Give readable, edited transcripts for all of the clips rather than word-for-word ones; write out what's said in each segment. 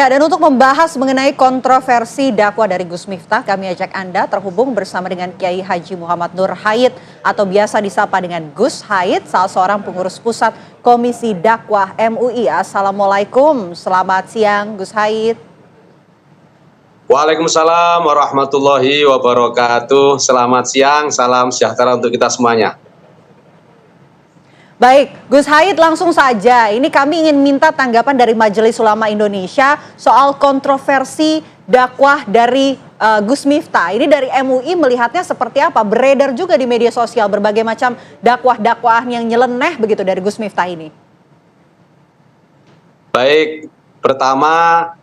Ya, dan untuk membahas mengenai kontroversi dakwah dari Gus Miftah, kami ajak Anda terhubung bersama dengan Kiai Haji Muhammad Nur Hayat atau biasa disapa dengan Gus Hayat, salah seorang pengurus pusat Komisi Dakwah MUI. Assalamualaikum, selamat siang Gus Hayat. Waalaikumsalam warahmatullahi wabarakatuh. Selamat siang, salam sejahtera untuk kita semuanya. Baik, Gus Hayat, langsung saja. Ini kami ingin minta tanggapan dari Majelis Ulama Indonesia soal kontroversi dakwah dari Gus Miftah. Ini dari MUI melihatnya seperti apa? Beredar juga di media sosial berbagai macam dakwah-dakwah yang nyeleneh begitu dari Gus Miftah ini. Baik, pertama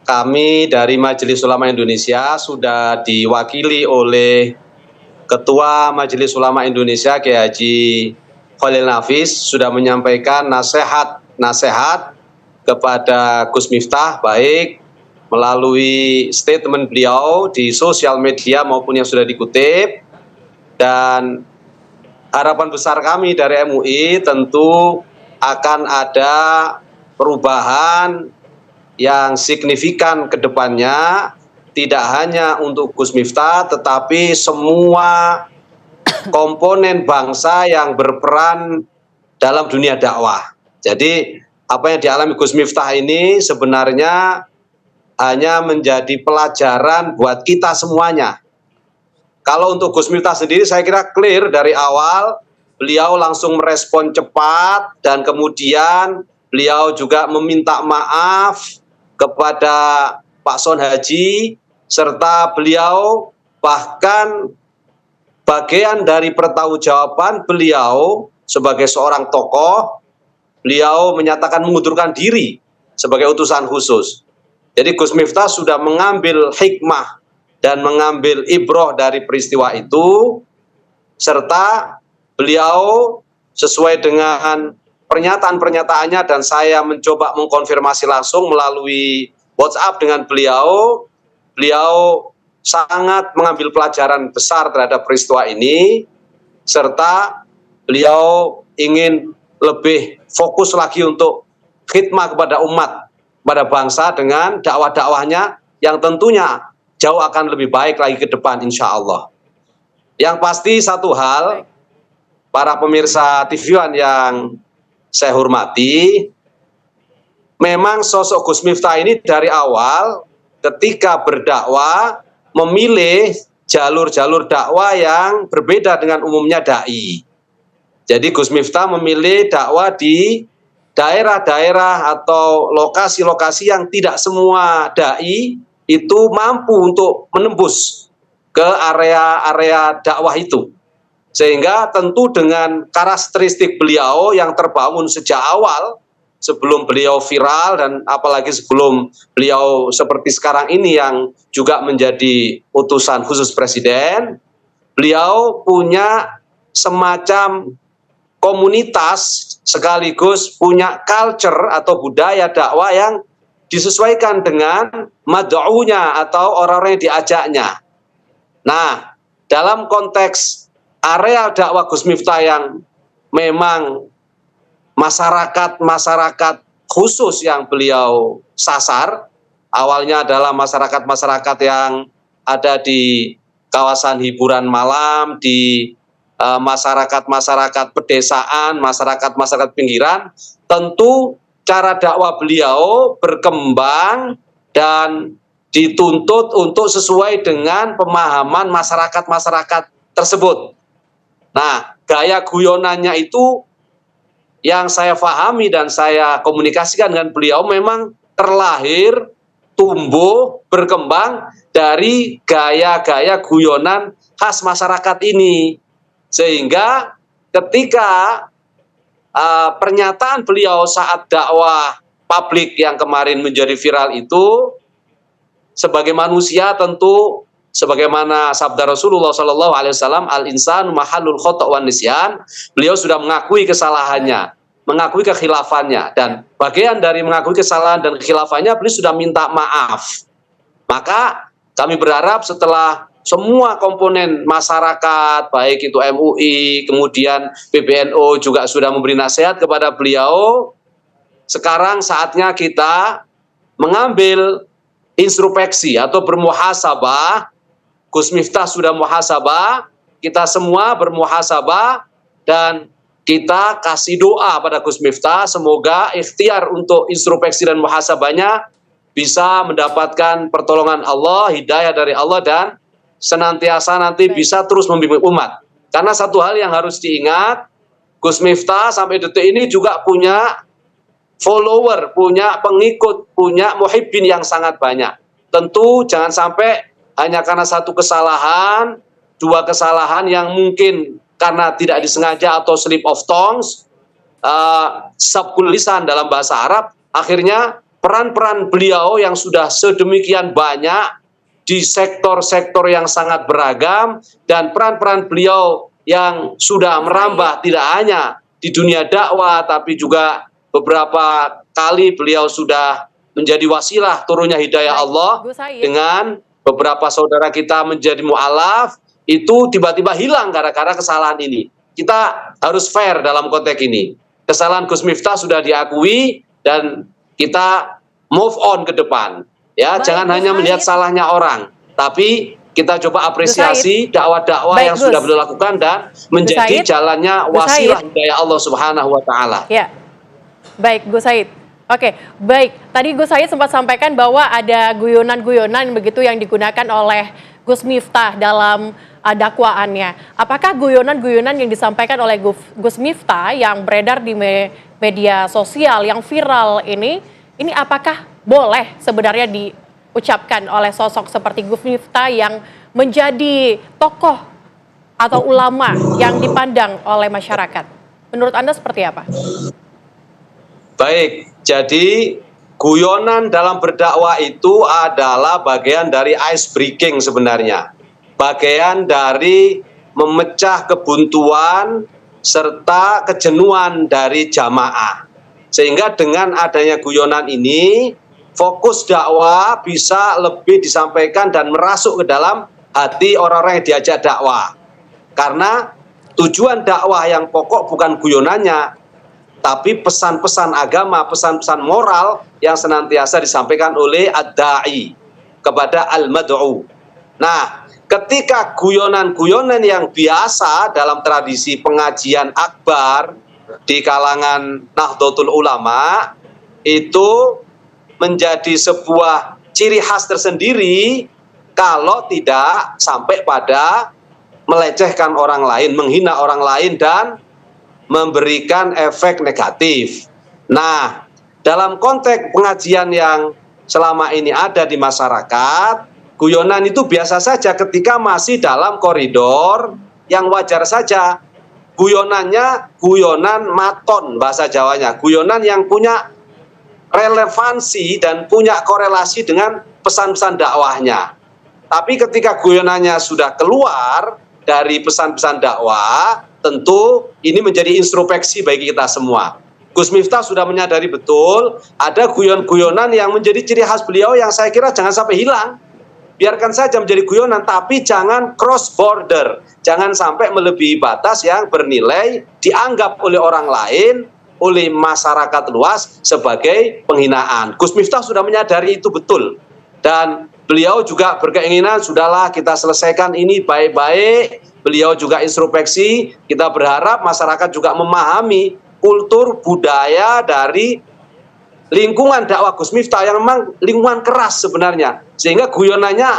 kami dari Majelis Ulama Indonesia sudah diwakili oleh Ketua Majelis Ulama Indonesia Kiai Haji Khalil Nafis sudah menyampaikan nasihat kepada Gus Miftah, baik melalui statement beliau di sosial media maupun yang sudah dikutip. Dan harapan besar kami dari MUI tentu akan ada perubahan yang signifikan ke depannya, tidak hanya untuk Gus Miftah tetapi semua komponen bangsa yang berperan dalam dunia dakwah. Jadi apa yang dialami Gus Miftah ini sebenarnya hanya menjadi pelajaran buat kita semuanya. Kalau untuk Gus Miftah sendiri saya kira clear dari awal, beliau langsung merespon cepat dan kemudian beliau juga meminta maaf kepada Pak Son Haji, serta beliau bahkan bagian dari pertanggungjawaban beliau sebagai seorang tokoh, beliau menyatakan mengundurkan diri sebagai utusan khusus. Jadi Gus Miftah sudah mengambil hikmah dan mengambil ibroh dari peristiwa itu, serta beliau sesuai dengan pernyataan-pernyataannya dan saya mencoba mengkonfirmasi langsung melalui WhatsApp dengan beliau, beliau sangat mengambil pelajaran besar terhadap peristiwa ini, serta beliau ingin lebih fokus lagi untuk khidmah kepada umat, kepada bangsa dengan dakwah-dakwahnya yang tentunya jauh akan lebih baik lagi ke depan insya Allah. Yang pasti satu hal, para pemirsa TV One yang saya hormati, memang sosok Gus Miftah ini dari awal ketika berdakwah memilih jalur-jalur dakwah yang berbeda dengan umumnya dai. Jadi Gus Miftah memilih dakwah di daerah-daerah atau lokasi-lokasi yang tidak semua dai itu mampu untuk menembus ke area-area dakwah itu. Sehingga tentu dengan karakteristik beliau yang terbangun sejak awal, sebelum beliau viral dan apalagi sebelum beliau seperti sekarang ini yang juga menjadi utusan khusus presiden, beliau punya semacam komunitas sekaligus punya culture atau budaya dakwah yang disesuaikan dengan mad'unya atau orang-orang yang diajaknya. Nah, dalam konteks area dakwah Gus Miftah yang memang masyarakat khusus yang beliau sasar, awalnya adalah masyarakat-masyarakat yang ada di kawasan hiburan malam, di masyarakat-masyarakat pedesaan, masyarakat-masyarakat pinggiran, tentu cara dakwah beliau berkembang dan dituntut untuk sesuai dengan pemahaman masyarakat-masyarakat tersebut. Nah, gaya guyonannya itu yang saya pahami dan saya komunikasikan dengan beliau memang terlahir, tumbuh, berkembang dari gaya-gaya guyonan khas masyarakat ini. Sehingga ketika pernyataan beliau saat dakwah publik yang kemarin menjadi viral itu, sebagai manusia tentu sebagaimana sabda Rasulullah SAW, al-insan mahallul khota' wan nisyan, beliau sudah mengakui kesalahannya, mengakui kekhilafannya, dan bagian dari mengakui kesalahan dan kekhilafannya beliau sudah minta maaf. Maka kami berharap setelah semua komponen masyarakat, baik itu MUI, kemudian PBNU juga sudah memberi nasihat kepada beliau, sekarang saatnya kita mengambil introspeksi atau bermuhasabah. Gus Miftah sudah muhasabah, kita semua bermuhasabah, dan kita kasih doa pada Gus Miftah semoga ikhtiar untuk introspeksi dan muhasabahnya bisa mendapatkan pertolongan Allah, hidayah dari Allah, dan senantiasa nanti bisa terus membimbing umat. Karena satu hal yang harus diingat, Gus Miftah sampai detik ini juga punya follower, punya pengikut, punya muhibbin yang sangat banyak. Tentu jangan sampai hanya karena satu kesalahan, dua kesalahan yang mungkin karena tidak disengaja atau slip of tongues, sabkul lisan dalam bahasa Arab, akhirnya peran-peran beliau yang sudah sedemikian banyak di sektor-sektor yang sangat beragam, dan peran-peran beliau yang sudah merambah tidak hanya di dunia dakwah, tapi juga beberapa kali beliau sudah menjadi wasilah turunnya hidayah Allah dengan beberapa saudara kita menjadi mu'alaf, itu tiba-tiba hilang gara-gara kesalahan ini. Kita harus fair dalam konteks ini. Kesalahan Gus Miftah sudah diakui dan kita move on ke depan. Ya, jangan hanya melihat salahnya orang, tapi kita coba apresiasi dakwah-dakwah yang sudah beliau lakukan dan menjadi jalannya wasilah hidayah Allah Subhanahu wa taala. Ya. Baik, Gus Said. Oke, baik. Tadi Gus Said sempat sampaikan bahwa ada guyonan-guyonan begitu yang digunakan oleh Gus Miftah dalam dakwaannya. Apakah guyonan-guyonan yang disampaikan oleh Gus Miftah yang beredar di media sosial, yang viral ini apakah boleh sebenarnya diucapkan oleh sosok seperti Gus Miftah yang menjadi tokoh atau ulama yang dipandang oleh masyarakat? Menurut Anda seperti apa? Baik, jadi guyonan dalam berdakwah itu adalah bagian dari ice breaking sebenarnya. Bagian dari memecah kebuntuan serta kejenuhan dari jamaah. Sehingga dengan adanya guyonan ini, fokus dakwah bisa lebih disampaikan dan merasuk ke dalam hati orang-orang yang diajak dakwah. Karena tujuan dakwah yang pokok bukan guyonannya, tapi pesan-pesan agama, pesan-pesan moral yang senantiasa disampaikan oleh ad-da'i kepada al-mad'u. Nah, ketika guyonan-guyonan yang biasa dalam tradisi pengajian akbar di kalangan Nahdlatul Ulama itu menjadi sebuah ciri khas tersendiri kalau tidak sampai pada melecehkan orang lain, menghina orang lain, dan memberikan efek negatif. Nah, dalam konteks pengajian yang selama ini ada di masyarakat, guyonan itu biasa saja ketika masih dalam koridor yang wajar saja. Guyonannya guyonan maton bahasa Jawanya, guyonan yang punya relevansi dan punya korelasi dengan pesan-pesan dakwahnya. Tapi ketika guyonannya sudah keluar dari pesan-pesan dakwah, tentu ini menjadi introspeksi bagi kita semua. Gus Miftah sudah menyadari betul ada guyon-guyonan yang menjadi ciri khas beliau yang saya kira jangan sampai hilang. Biarkan saja menjadi guyonan, tapi jangan cross border. Jangan sampai melebihi batas yang bernilai dianggap oleh orang lain, oleh masyarakat luas sebagai penghinaan. Gus Miftah sudah menyadari itu betul. Dan beliau juga berkeinginan, sudahlah kita selesaikan ini baik-baik. Beliau juga introspeksi, kita berharap masyarakat juga memahami kultur budaya dari lingkungan dakwah Gus Miftah yang memang lingkungan keras sebenarnya. Sehingga guyonannya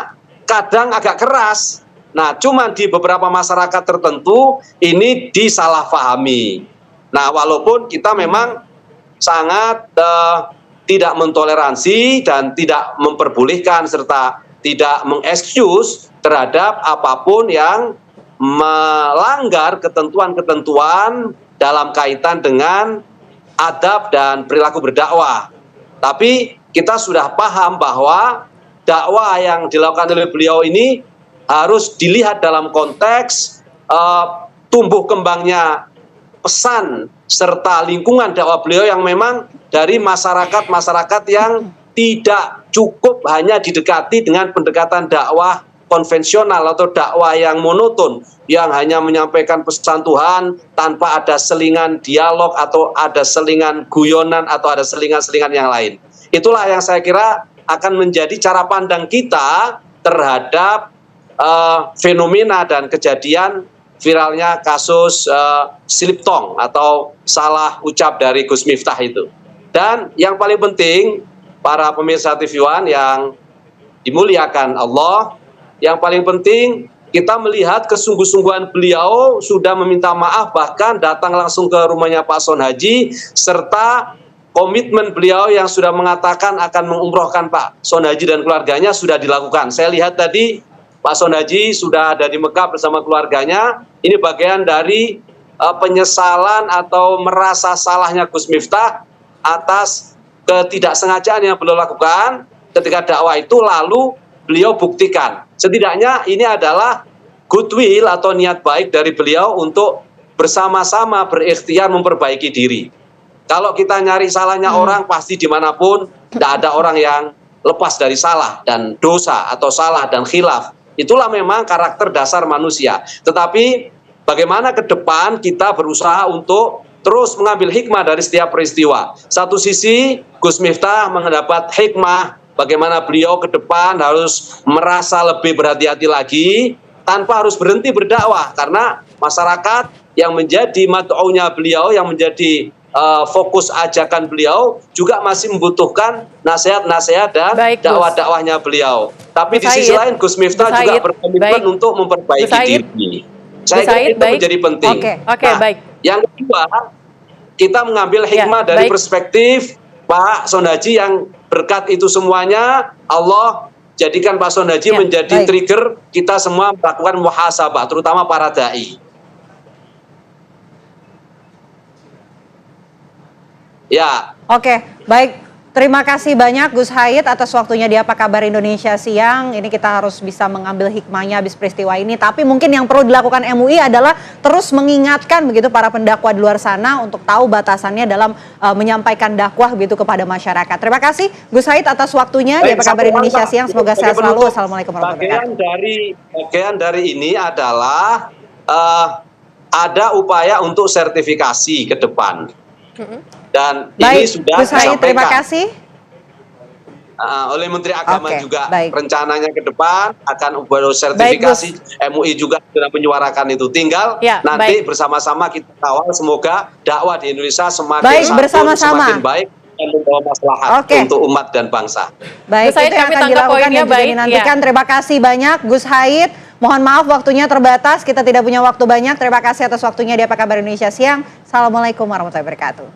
kadang agak keras. Nah, cuman di beberapa masyarakat tertentu ini disalahpahami. Nah, walaupun kita memang sangat tidak mentoleransi dan tidak memperbolehkan serta tidak mengexcuse terhadap apapun yang melanggar ketentuan-ketentuan dalam kaitan dengan adab dan perilaku berdakwah. Tapi kita sudah paham bahwa dakwah yang dilakukan oleh beliau ini harus dilihat dalam konteks tumbuh kembangnya pesan serta lingkungan dakwah beliau yang memang dari masyarakat-masyarakat yang tidak cukup hanya didekati dengan pendekatan dakwah konvensional atau dakwah yang monoton, yang hanya menyampaikan pesan Tuhan tanpa ada selingan dialog atau ada selingan guyonan atau ada selingan-selingan yang lain. Itulah yang saya kira akan menjadi cara pandang kita terhadap fenomena dan kejadian viralnya kasus slip tong atau salah ucap dari Gus Miftah itu. Dan yang paling penting, para pemirsa TV One yang dimuliakan Allah, yang paling penting kita melihat kesungguh-sungguhan beliau sudah meminta maaf, bahkan datang langsung ke rumahnya Pak Son Haji, serta komitmen beliau yang sudah mengatakan akan mengumrohkan Pak Son Haji dan keluarganya sudah dilakukan. Saya lihat tadi Pak Son Haji sudah ada di Mekah bersama keluarganya. Ini bagian dari penyesalan atau merasa salahnya Gus Miftah atas ketidaksengajaan yang beliau lakukan ketika dakwah itu, lalu beliau buktikan. Setidaknya ini adalah goodwill atau niat baik dari beliau untuk bersama-sama berikhtiar memperbaiki diri. Kalau kita nyari salahnya orang, pasti dimanapun tidak ada orang yang lepas dari salah dan dosa atau salah dan khilaf. Itulah memang karakter dasar manusia. Tetapi bagaimana ke depan kita berusaha untuk terus mengambil hikmah dari setiap peristiwa. Satu sisi Gus Miftah mendapat hikmah bagaimana beliau ke depan harus merasa lebih berhati-hati lagi tanpa harus berhenti berdakwah, karena masyarakat yang menjadi mad'unya beliau, yang menjadi fokus ajakan beliau juga masih membutuhkan nasihat-nasihat dan dakwah-dakwahnya beliau. Tapi di sisi lain Gus Miftah juga berkomitmen untuk memperbaiki diri. Saya kira itu menjadi penting. Baik. Yang kedua, kita mengambil hikmah dari perspektif Pak Son Haji yang berkat itu semuanya Allah jadikan Pak Son Haji menjadi trigger kita semua melakukan muhasabah, terutama para dai. Ya. Oke, baik. Terima kasih banyak Gus Haid atas waktunya di Apa Kabar Indonesia Siang. Ini kita harus bisa mengambil hikmahnya habis peristiwa ini. Tapi mungkin yang perlu dilakukan MUI adalah terus mengingatkan begitu para pendakwa di luar sana untuk tahu batasannya dalam menyampaikan dakwah begitu kepada masyarakat. Terima kasih Gus Haid atas waktunya di Apa Kabar Indonesia Siang. Semoga sehat selalu. Assalamualaikum warahmatullahi wabarakatuh. Bagian dari ini adalah ada upaya untuk sertifikasi ke depan. Dan ini sudah Gus Haid, disampaikan terima kasih. Oleh Menteri Agama juga. Rencananya ke depan akan upaya sertifikasi. MUI juga sudah menyuarakan itu. Tinggal nanti bersama-sama kita kawal, semoga dakwah di Indonesia semakin semakin baik dan membawa maslahat untuk umat dan bangsa. Baik, itu yang akan dilakukan dan juga dinantikan. Terima kasih banyak Gus Haid. Mohon maaf waktunya terbatas, kita tidak punya waktu banyak. Terima kasih atas waktunya di Apa Kabar Indonesia Siang. Assalamualaikum warahmatullahi wabarakatuh.